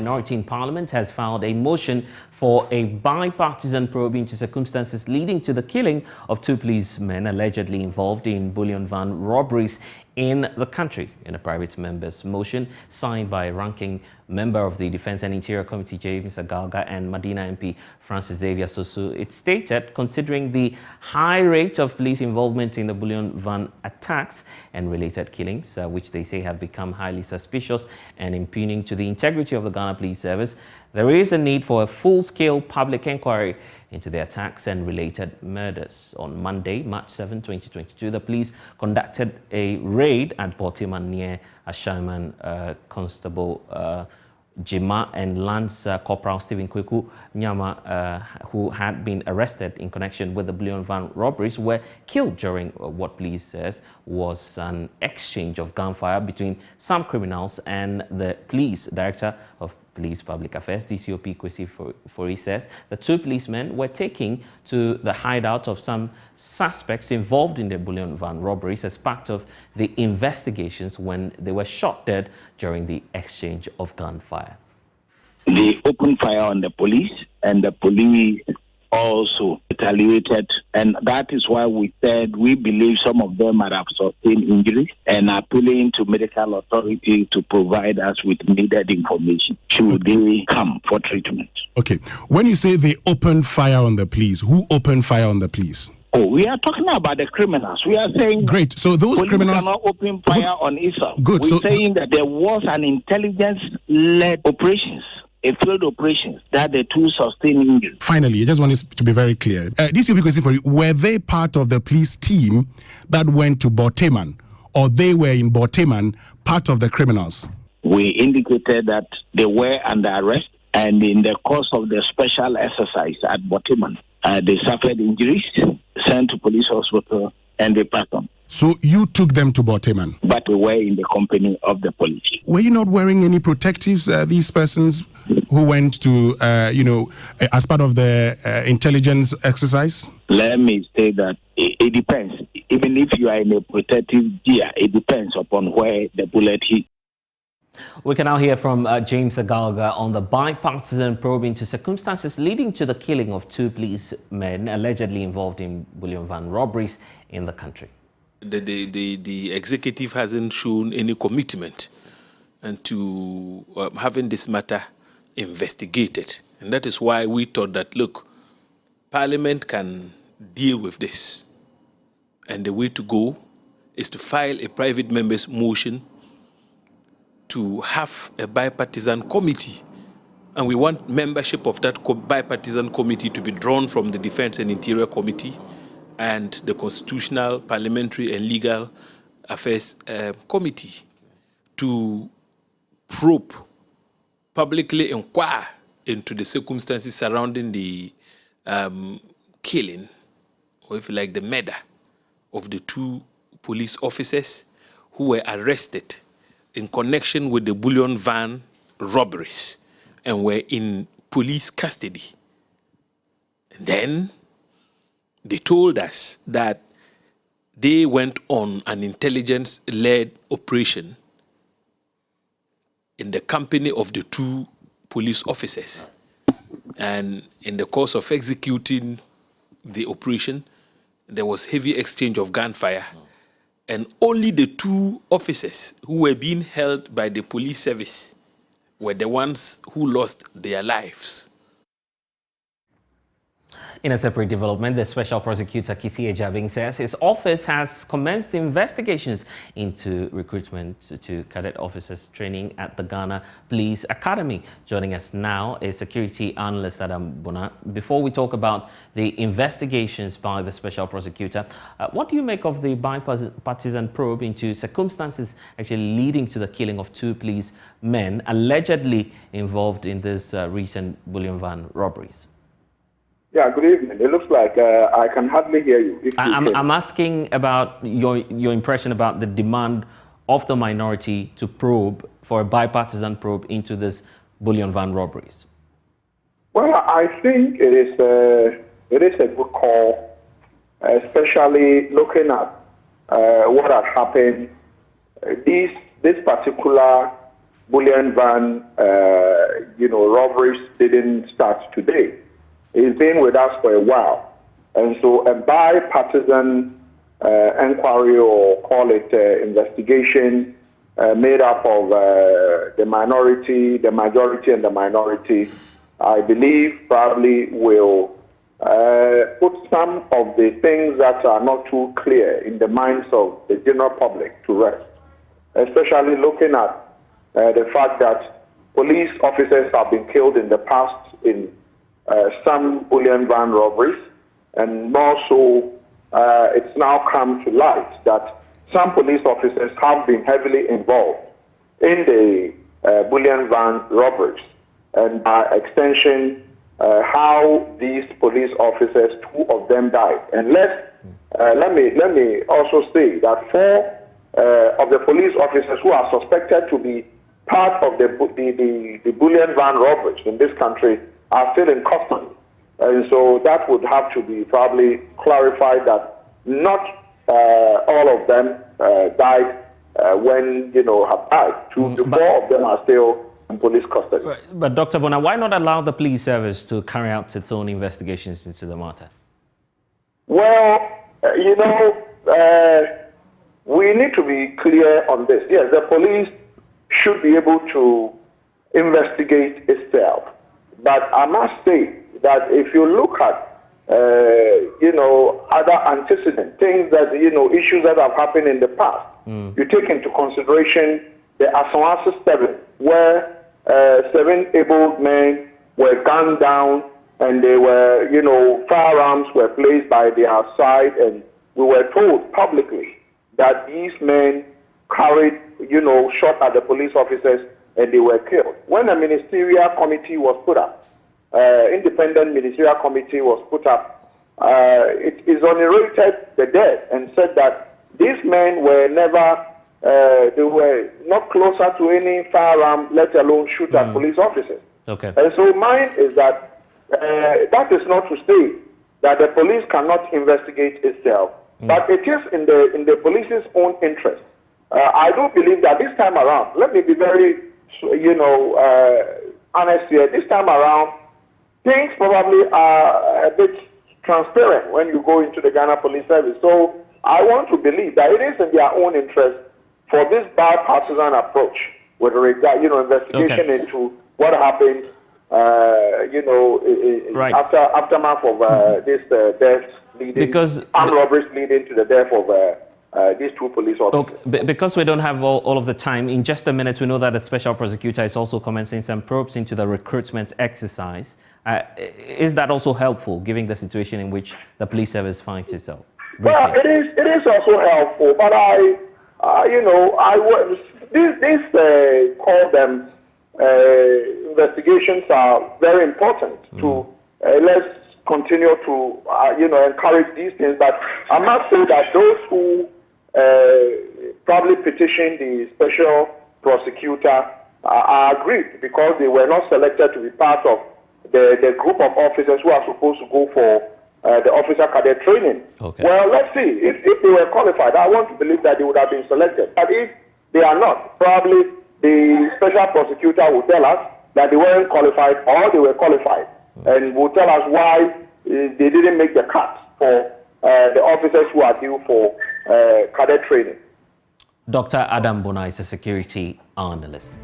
minority in Parliament has filed a motion for a bipartisan probe into circumstances leading to the killing of 2 policemen allegedly involved in bullion van robberies in the country. In a private member's motion signed by a ranking member of the Defense and Interior Committee, James Agalga, and Medina MP Francis Xavier Sosu, it stated, considering the high rate of police involvement in the bullion van attacks and related killings, which they say have become highly suspicious and impugning to the integrity of the Ghana Police Service, there is a need for a full-scale public inquiry into the attacks and related murders. On Monday, March 7, 2022, the police conducted a raid at Portiman near Ashaiman. Constable Jima and Lance Corporal Stephen Kweku Nyama, who had been arrested in connection with the bullion van robberies, were killed during what police says was an exchange of gunfire between some criminals and the police. Director of Police Public Affairs, DCOP Kwesi Fori, says the 2 policemen were taken to the hideout of some suspects involved in the bullion van robberies as part of the investigations when they were shot dead during the exchange of gunfire. They opened fire on the police, and the police also retaliated, and that is why we said we believe some of them might have sustained injuries and are appealing to medical authorities to provide us with needed information should they come for treatment. Okay. When you say they opened fire on the police, who opened fire on the police? Oh, we are talking about the criminals. We are saying great. So those criminals cannot open fire on itself. Good. We're saying that there was an intelligence-led operations, a field operations, that the 2 sustained injuries. Finally, I just want it to be very clear. DCP question for you: were they part of the police team that went to Borteman, or they were in Borteman, part of the criminals? We indicated that they were under arrest, and in the course of the special exercise at Borteman, they suffered injuries, sent to police hospital, and they passed on. So you took them to Borteman? But we were in the company of the police. Were you not wearing any protectives, these persons who went to, as part of the intelligence exercise? Let me say that it depends. Even if you are in a protective gear, it depends upon where the bullet hit. We can now hear from James Agalga on the bipartisan probe into circumstances leading to the killing of 2 policemen allegedly involved in bullion van robberies in the country. The executive hasn't shown any commitment and to having this matter investigated. And that is why we thought that, look, Parliament can deal with this. And the way to go is to file a private member's motion to have a bipartisan committee. And we want membership of that bipartisan committee to be drawn from the Defense and Interior Committee and the Constitutional, Parliamentary and Legal Affairs Committee to probe, publicly inquire into the circumstances surrounding the killing, or if you like, the murder of the 2 police officers who were arrested in connection with the bullion van robberies and were in police custody. And then they told us that they went on an intelligence-led operation in the company of the 2 police officers. And in the course of executing the operation, there was heavy exchange of gunfire. And only the 2 officers who were being held by the police service were the ones who lost their lives. In a separate development, the Special Prosecutor Kisi Ejabing says his office has commenced investigations into recruitment to cadet officers training at the Ghana Police Academy. Joining us now is security analyst Adam Bona. Before we talk about the investigations by the Special Prosecutor, what do you make of the bipartisan probe into circumstances actually leading to the killing of 2 police men allegedly involved in this recent bullion van robberies? Yeah, good evening. It looks like I can hardly hear you. I'm asking about your impression about the demand of the minority to probe, for a bipartisan probe into this bullion van robberies. Well, I think it is a good call, especially looking at what has happened. This particular bullion van, robberies didn't start today. It's been with us for a while. And so a bipartisan inquiry, or call it investigation, made up of the minority, the majority, and the minority, I believe probably will put some of the things that are not too clear in the minds of the general public to rest, especially looking at the fact that police officers have been killed in the past in some bullion van robberies, and more so it's now come to light that some police officers have been heavily involved in the bullion van robberies, and by extension, how these police officers, 2 of them died. And let me also say that 4 of the police officers who are suspected to be part of the bullion van robberies in this country are still in custody. And so that would have to be probably clarified that not all of them died when, have died. 4 of them are still in police custody. Right. But Dr. Bona, why not allow the police service to carry out its own investigations into the matter? Well, we need to be clear on this. Yes, the police should be able to investigate itself. But I must say that if you look at, other antecedent things that, issues that have happened in the past, you take into consideration the Asawasi 7, where 7 able men were gunned down, and they were, firearms were placed by their side, and we were told publicly that these men carried, shot at the police officers, and they were killed. When a ministerial committee was put up, independent ministerial committee was put up, it exonerated the dead and said that these men were never, they were not closer to any firearm, let alone shoot at police officers. Okay. And so mine is that that is not to say that the police cannot investigate itself, but it is in the police's own interest. I do believe that this time around, let me be very, honest here, this time around, things probably are a bit transparent when you go into the Ghana Police Service. So I want to believe that it is in their own interest for this bipartisan approach with regard, investigation into what happened, aftermath of this deaths leading, armed robberies leading to the death of these 2 police officers. Okay. Because we don't have all of the time, in just a minute, we know that the special prosecutor is also commencing some probes into the recruitment exercise. Is that also helpful, given the situation in which the police service finds itself? Briefly. Well, it is also helpful, but call them investigations are very important to let's continue to encourage these things. But I must say that those who probably petitioned the special prosecutor are aggrieved because they were not selected to be part of the group of officers who are supposed to go for the officer cadet training. Okay. Well, let's see. If they were qualified, I want to believe that they would have been selected. But if they are not, probably the special prosecutor will tell us that they weren't qualified or they were qualified, and will tell us why they didn't make the cut for the officers who are due for cadet training. Dr. Adam Bona is a security analyst.